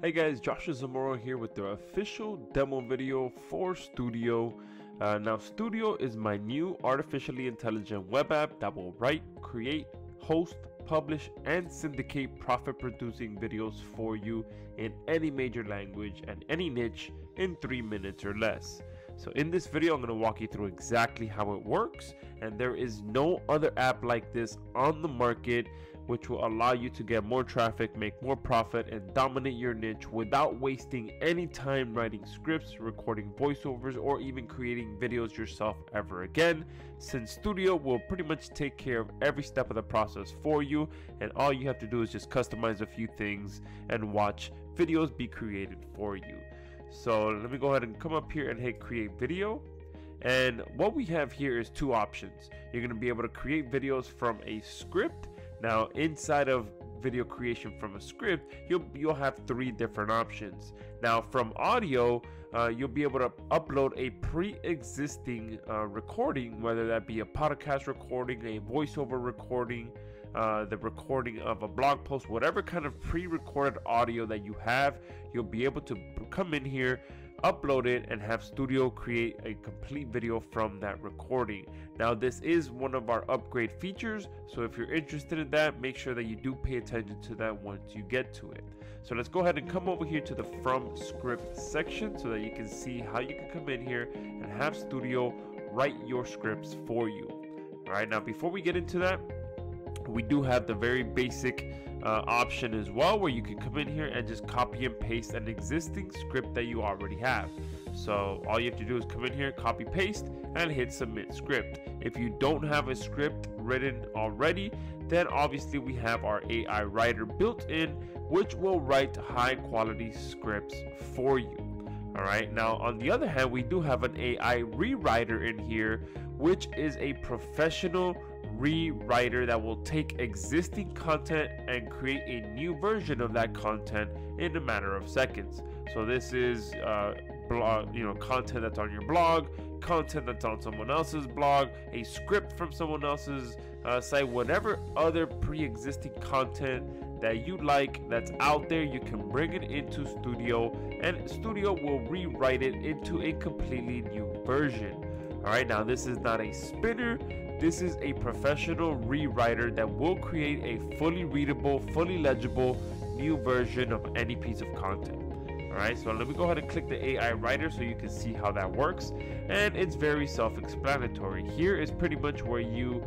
Hey guys, Joshua Zamora here with the official demo video for Stoodaio. Now Stoodaio is my new artificially intelligent web app that will write, create, host, publish, and syndicate profit-producing videos for you in any major language and any niche in 3 minutes or less. So in this video, I'm going to walk you through exactly how it works, and there is no other app like this on the market which will allow you to get more traffic, make more profit, and dominate your niche without wasting any time writing scripts, recording voiceovers, or even creating videos yourself ever again, since Stoodaio will pretty much take care of every step of the process for you, and all you have to do is just customize a few things and watch videos be created for you. So let me go ahead and come up here and hit create video. And what we have here is two options. You're going to be able to create videos from a script. Now inside of video creation from a script, you'll have three different options. Now from audio, you'll be able to upload a pre-existing recording, whether that be a podcast recording, a voiceover recording, the recording of a blog post, whatever kind of pre-recorded audio that you have, you'll be able to come in here, upload it, and have Stoodaio create a complete video from that recording. Now this is one of our upgrade features, so if you're interested in that, make sure that you do pay attention to that once you get to it. So let's go ahead and come over here to the from script section so that you can see how you can come in here and have Stoodaio write your scripts for you. All right, now before we get into that, we do have the very basic option as well, where you can come in here and just copy and paste an existing script that you already have. So all you have to do is come in here, copy paste, and hit submit script. If you don't have a script written already, then obviously we have our AI writer built in, which will write high quality scripts for you. All right, now on the other hand, we do have an AI rewriter in here, which is a professional rewriter that will take existing content and create a new version of that content in a matter of seconds. So this is content that's on your blog, content that's on someone else's blog, a script from someone else's site, whatever other pre-existing content that you like that's out there, you can bring it into Stoodaio, and Stoodaio will rewrite it into a completely new version. All right, now this is not a spinner. This is a professional rewriter that will create a fully readable, fully legible new version of any piece of content. All right, so let me go ahead and click the AI writer so you can see how that works. And it's very self-explanatory. Here is pretty much where you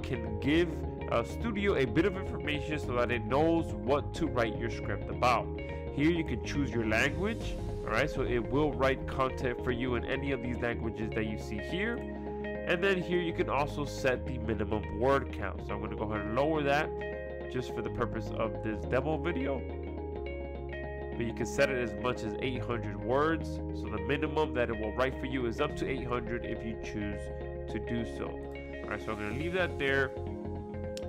can give Stoodaio a bit of information so that it knows what to write your script about. Here you can choose your language. All right, so it will write content for you in any of these languages that you see here. And then here you can also set the minimum word count. So I'm going to go ahead and lower that just for the purpose of this demo video. But you can set it as much as 800 words. So the minimum that it will write for you is up to 800 if you choose to do so. All right, so I'm going to leave that there.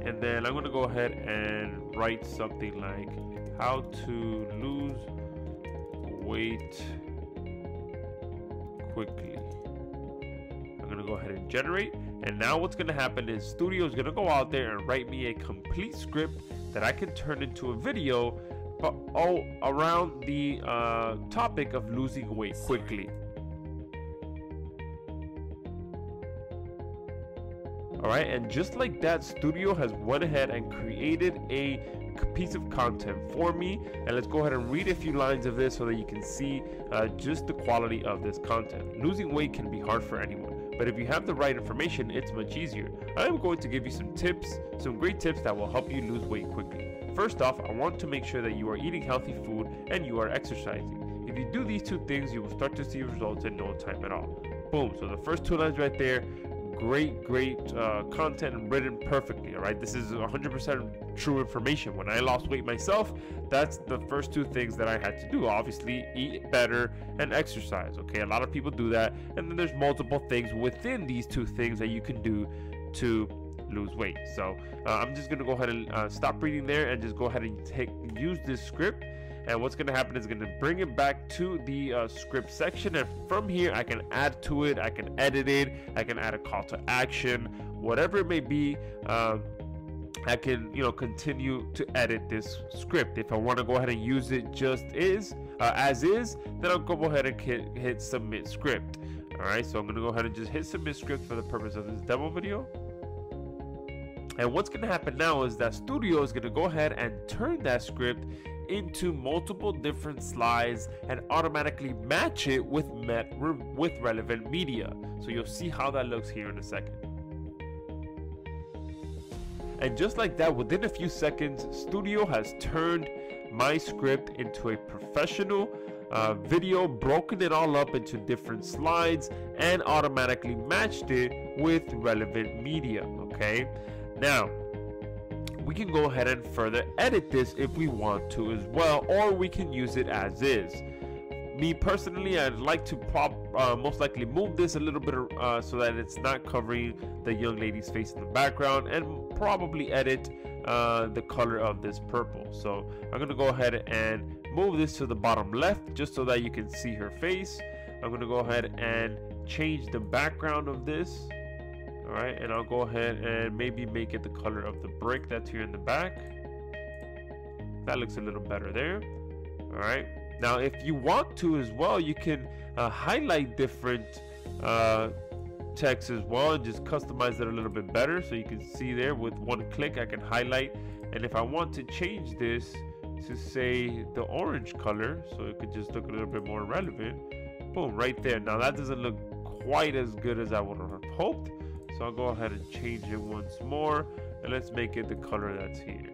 And then I'm going to go ahead and write something like how to lose weight quickly. I'm going to go ahead and generate, and now what's going to happen is Stoodaio is going to go out there and write me a complete script that I can turn into a video, but all around the topic of losing weight quickly. Alright, and just like that, Stoodaio has went ahead and created a piece of content for me, and let's go ahead and read a few lines of this so that you can see just the quality of this content. Losing weight can be hard for anyone, but if you have the right information, it's much easier. I am going to give you some tips, some great tips that will help you lose weight quickly. First off, I want to make sure that you are eating healthy food and you are exercising. If you do these two things, you will start to see results in no time at all. Boom, so the first two lines right there, great content written perfectly. All right, this is 100% true information. When I lost weight myself, that's the first two things that I had to do. Obviously, eat better and exercise. Okay, a lot of people do that, and then there's multiple things within these two things that you can do to lose weight. So I'm just gonna go ahead and stop reading there and just go ahead and use this script. And what's going to happen is going to bring it back to the script section, and from here I can add to it, I can edit it, I can add a call to action, whatever it may be. I can, continue to edit this script. If I want to go ahead and use it just as is, then I'll go ahead and hit submit script. All right, so I'm going to go ahead and just hit submit script for the purpose of this demo video. And what's going to happen now is that Stoodaio is going to go ahead and turn that script into multiple different slides and automatically match it with relevant media. So you'll see how that looks here in a second. And just like that, within a few seconds, Stoodaio has turned my script into a professional video, broken it all up into different slides, and automatically matched it with relevant media. Okay, now we can go ahead and further edit this if we want to as well, or we can use it as is. Me personally, I'd like to most likely move this a little bit so that it's not covering the young lady's face in the background, and probably edit the color of this purple. So I'm gonna go ahead and move this to the bottom left just so that you can see her face. I'm gonna go ahead and change the background of this. All right, and I'll go ahead and maybe make it the color of the brick that's here in the back. That looks a little better there. All right. Now, if you want to as well, you can highlight different text as well and just customize it a little bit better. So you can see there with one click, I can highlight. And if I want to change this to say the orange color, so it could just look a little bit more relevant, boom, right there. Now that doesn't look quite as good as I would have hoped. So I'll go ahead and change it once more. And let's make it the color that's here.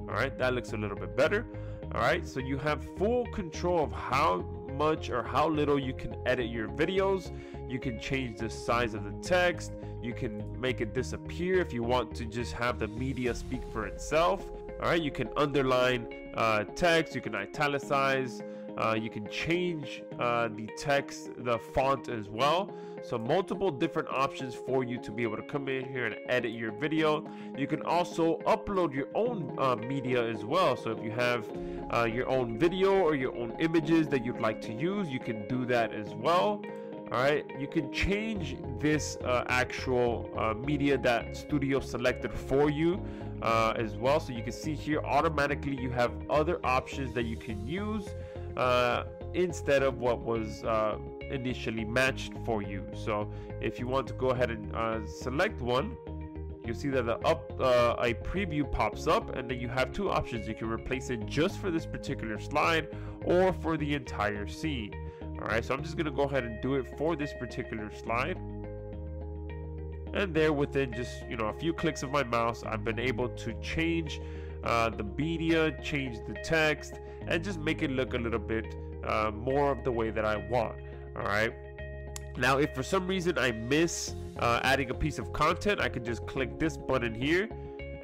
All right, that looks a little bit better. All right, so you have full control of how much or how little you can edit your videos. You can change the size of the text. You can make it disappear if you want to just have the media speak for itself. All right, you can underline text. You can italicize. You can change the text, the font as well. So multiple different options for you to be able to come in here and edit your video. You can also upload your own media as well. So if you have your own video or your own images that you'd like to use, you can do that as well. All right, you can change this actual media that Stoodaio selected for you as well. So you can see here automatically you have other options that you can use instead of what was initially matched for you. So if you want to go ahead and select one, you see that a preview pops up, and then you have two options. You can replace it just for this particular slide or for the entire scene. All right, so I'm just gonna go ahead and do it for this particular slide. And there, within just a few clicks of my mouse, I've been able to change the media, change the text, and just make it look a little bit more of the way that I want. All right, now if for some reason I miss adding a piece of content, I can just click this button here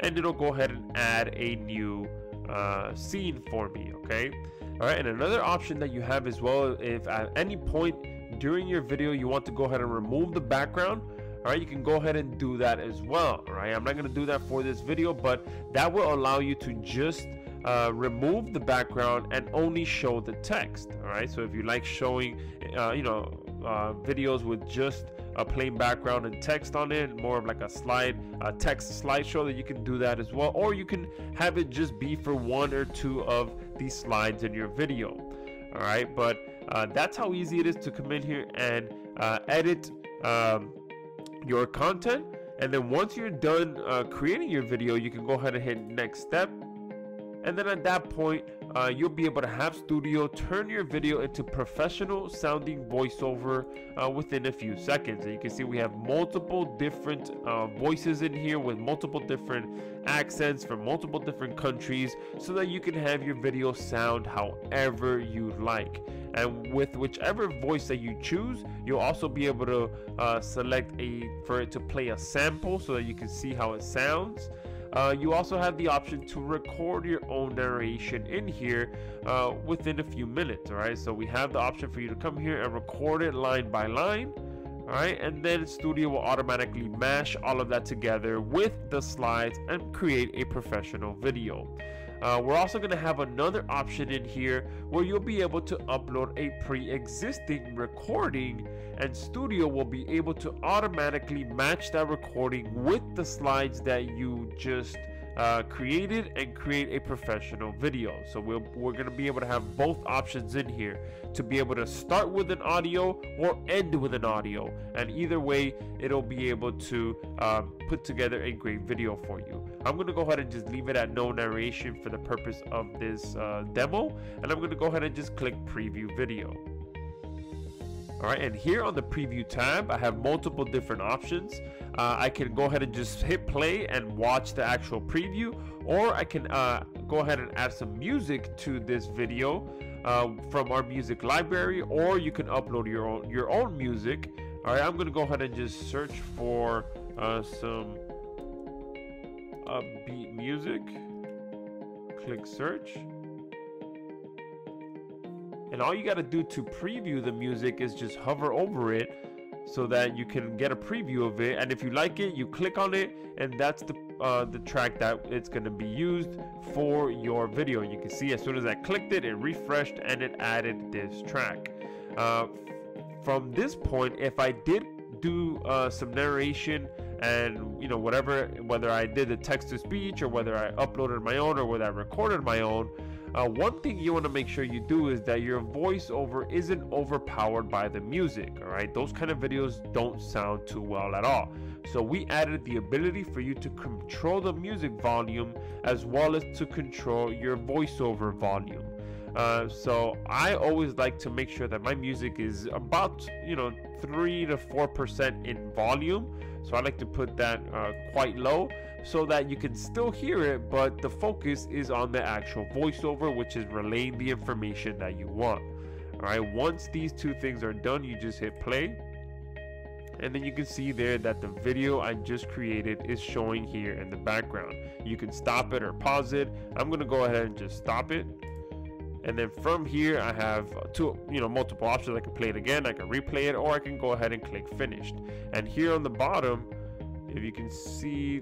and it'll go ahead and add a new scene for me. Okay, all right, and another option that you have as well, if at any point during your video you want to go ahead and remove the background, all right, you can go ahead and do that as well. All right, I'm not going to do that for this video, but that will allow you to just remove the background and only show the text. All right, so if you like showing videos with just a plain background and text on it, more of like a text slideshow, that you can do that as well, or you can have it just be for one or two of these slides in your video. All right, but that's how easy it is to come in here and edit your content. And then once you're done creating your video, you can go ahead and hit next step. And then at that point, you'll be able to have Stoodaio turn your video into professional sounding voiceover within a few seconds. And you can see we have multiple different voices in here with multiple different accents from multiple different countries, so that you can have your video sound however you like. And with whichever voice that you choose, you'll also be able to select for it to play a sample so that you can see how it sounds. You also have the option to record your own narration in here within a few minutes. All right, so we have the option for you to come here and record it line by line. All right, and then Stoodaio will automatically mash all of that together with the slides and create a professional video. We're also going to have another option in here where you'll be able to upload a pre-existing recording, and Stoodaio will be able to automatically match that recording with the slides that you just created and create a professional video. So we're going to be able to have both options in here to be able to start with an audio or end with an audio, and either way it'll be able to put together a great video for you. I'm going to go ahead and just leave it at no narration for the purpose of this demo, and I'm going to go ahead and just click preview video. Alright, and here on the preview tab I have multiple different options. I can go ahead and just hit play and watch the actual preview, or I can go ahead and add some music to this video from our music library, or you can upload your own music. Alright, I'm gonna go ahead and just search for some upbeat music. Click search. And all you got to do to preview the music is just hover over it so that you can get a preview of it. And if you like it, you click on it, and that's the track that it's going to be used for your video. You can see as soon as I clicked it, it refreshed and it added this track. From this point, if I did do some narration and whether I did the text to speech or whether I uploaded my own or whether I recorded my own, one thing you want to make sure you do is that your voiceover isn't overpowered by the music. All right, those kind of videos don't sound too well at all. So we added the ability for you to control the music volume as well as to control your voiceover volume. So I always like to make sure that my music is about 3 to 4% in volume. So I like to put that quite low so that you can still hear it, but the focus is on the actual voiceover, which is relaying the information that you want. All right, once these two things are done, you just hit play, and then you can see there that the video I just created is showing here in the background. You can stop it or pause it. I'm going to go ahead and just stop it. And then from here I have multiple options. I can play it again, I can replay it, or I can go ahead and click finished. And here on the bottom, if you can see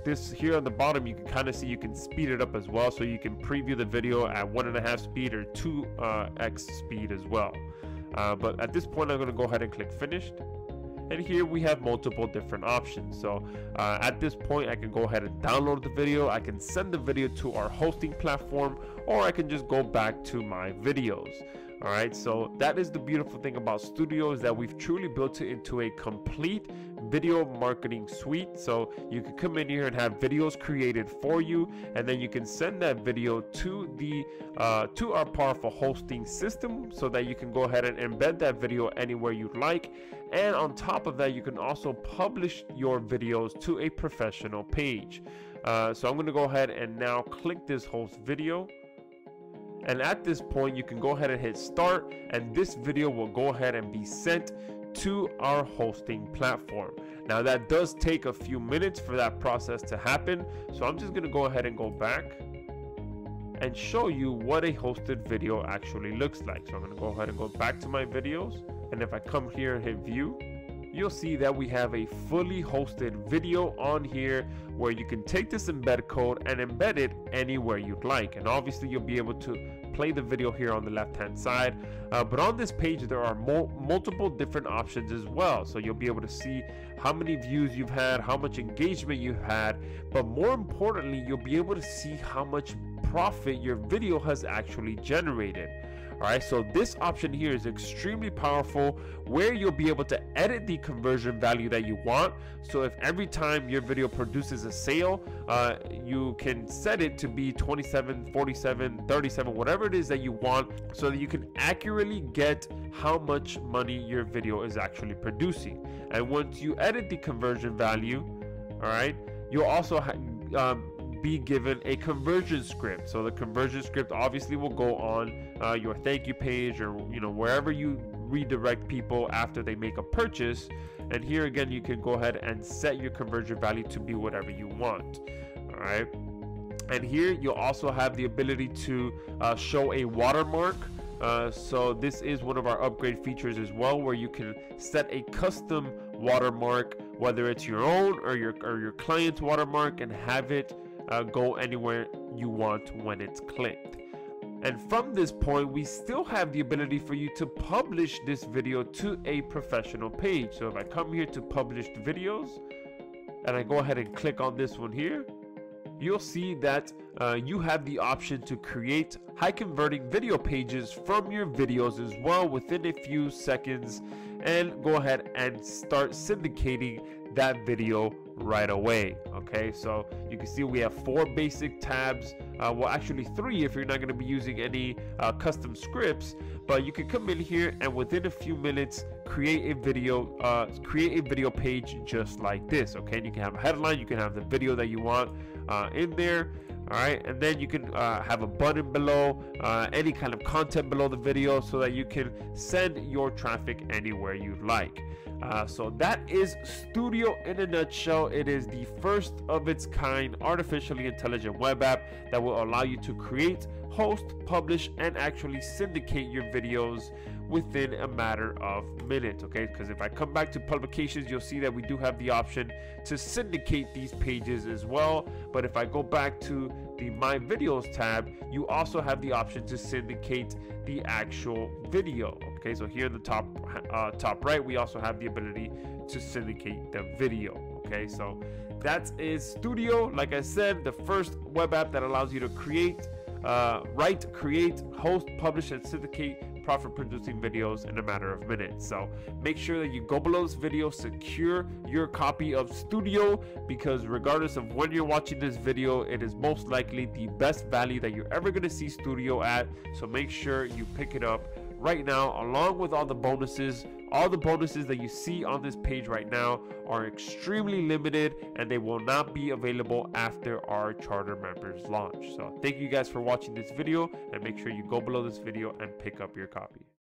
this here on the bottom, you can kind of see you can speed it up as well. So you can preview the video at 1.5 speed or 2x speed as well. But at this point I'm going to go ahead and click finished. And here we have multiple different options. So at this point I can go ahead and download the video, I can send the video to our hosting platform, or I can just go back to my videos. All right, so that is the beautiful thing about Stoodaio, is that we've truly built it into a complete video marketing suite. So you can come in here and have videos created for you, and then you can send that video to our powerful hosting system so that you can go ahead and embed that video anywhere you'd like. And on top of that, you can also publish your videos to a professional page. So I'm going to go ahead and now click this host video. And at this point, you can go ahead and hit start, and this video will go ahead and be sent to our hosting platform. Now that does take a few minutes for that process to happen. So I'm just going to go ahead and go back and show you what a hosted video actually looks like. So I'm going to go ahead and go back to my videos. And if I come here and hit view, you'll see that we have a fully hosted video on here where you can take this embed code and embed it anywhere you'd like. And obviously you'll be able to play the video here on the left hand side, but on this page there are multiple different options as well. So you'll be able to see how many views you've had, how much engagement you've had, but more importantly you'll be able to see how much profit your video has actually generated. Alright, so this option here is extremely powerful, where you'll be able to edit the conversion value that you want. So if every time your video produces a sale, you can set it to be 27, 47, 37, whatever it is that you want, so that you can accurately get how much money your video is actually producing. And once you edit the conversion value, alright, you'll also be given a conversion script. So the conversion script obviously will go on your thank you page, or wherever you redirect people after they make a purchase. And here again, you can go ahead and set your conversion value to be whatever you want. All right, and here you'll also have the ability to show a watermark. So this is one of our upgrade features as well, where you can set a custom watermark, whether it's your own or your client's watermark, and have it go anywhere you want when it's clicked. And from this point, we still have the ability for you to publish this video to a professional page. So if I come here to published videos and I go ahead and click on this one here, you'll see that you have the option to create high converting video pages from your videos as well within a few seconds, and go ahead and start syndicating that video right away. Okay, so you can see we have 4 basic tabs, well actually 3 if you're not going to be using any custom scripts, but you can come in here and within a few minutes create a video page just like this. Okay, and you can have a headline, you can have the video that you want in there. All right, and then you can have a button below, any kind of content below the video, so that you can send your traffic anywhere you like. So that is Stoodaio in a nutshell. It is the first of its kind artificially intelligent web app that will allow you to create, host, publish, and actually syndicate your videos within a matter of minutes. Okay, because if I come back to publications, you'll see that we do have the option to syndicate these pages as well. But if I go back to the My Videos tab, you also have the option to syndicate the actual video. Okay, so here in the top right, we also have the ability to syndicate the video. Okay, so that is Stoodaio. Like I said, the first web app that allows you to create, write, create, host, publish, and syndicate profit producing videos in a matter of minutes. So make sure that you go below this video, secure your copy of Stoodaio, because regardless of when you're watching this video, it is most likely the best value that you're ever going to see Stoodaio at. So make sure you pick it up right now, along with all the bonuses. All the bonuses that you see on this page right now are extremely limited, and they will not be available after our charter members launch. So thank you guys for watching this video, and make sure you go below this video and pick up your copy.